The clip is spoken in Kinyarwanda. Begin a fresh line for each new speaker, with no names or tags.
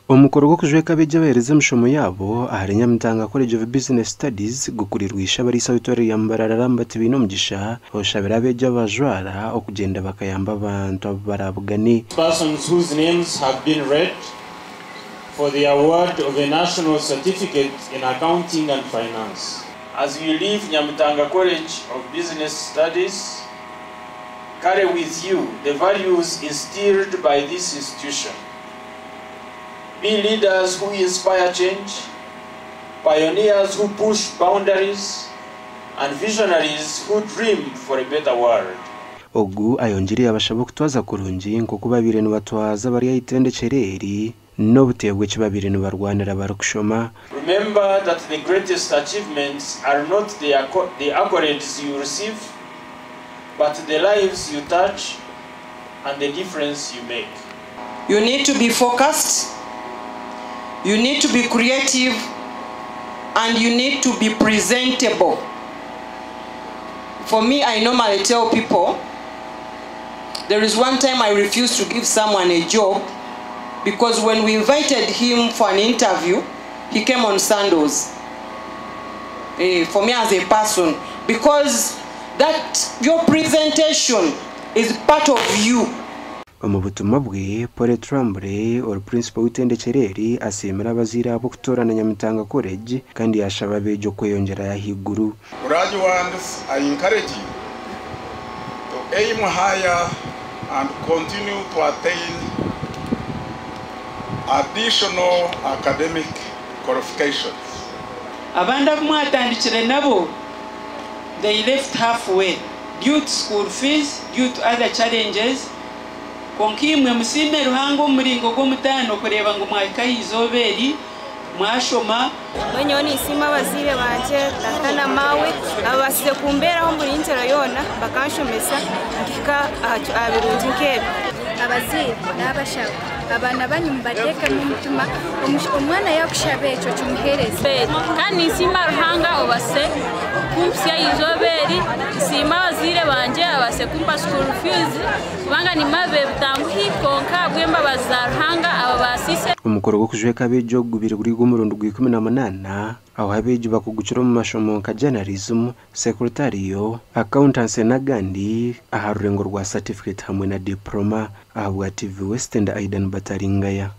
Umukoro go kujweka bejabereze mshomo yabo aharinya mtanga College of Business Studies gukurirwisha bari sautori yambararamba tibino mgisha oshabira beja bajwara okugenda bakayamba abantu barabugani.
Persons whose names have been read for the award of a national certificate in accounting and finance. As you leave Nyamtanga College of Business Studies, carry with you the values instilled by this institution. Be leaders who inspire change, pioneers who push boundaries, and visionaries who dream for a better world.
Ogu ayonjiri abashabo kutwaza kurungi nko kuba birenu batwaza bari yitende chereri no butebwe kibabirenu barwanira barukushoma.
Remember that the greatest achievements are not the accolades you receive, but the lives you touch and the difference you make.
You need to be focused, you need to be creative, and you need to be presentable. For me, I normally tell people, there is one time I refused to give someone a job because when we invited him for an interview, he came on sandals. For me as a person, because that your presentation is part of you.
Umubutumwa bwe Paul Trambre or principal witende chereri asemera abazira abo kutorana Nyamtanga College kandi yashaba bejo kweyongera yahiguru.
Graduates, I encourage you to aim higher and continue to attain additional academic qualifications.
Abanda mwatandikire nabo, they left halfway due to school fees, due to other challenges. Konkimwe musime ruhango muringo go mutano kureba ngo mwakayizoberi mwashoma
Mwenyoni isima bazire banje tatana mawe abasize kumbera ho muri intero yona bakanshomesa ngika abirunzi nkebe abazire nabashaka abana banyumbateka n'umutima umwana yakushabe eco cyumuhereze
kandi isima ruhanga obase kumpya izoberi isima bazire banje abase kumpa school fees banga ni mabe bitanguhikonka bwemba bazaruhanga ababasise.
Umukoro go kujweka bejo gubire guri gumurundo gwi 18 aho habejo bakugucira mu mashomo ka journalism, secretarial, accountancy na gandi aharurengo rwa certificate hamwe na diploma ahabwa TV West and Aidan Bataringaya.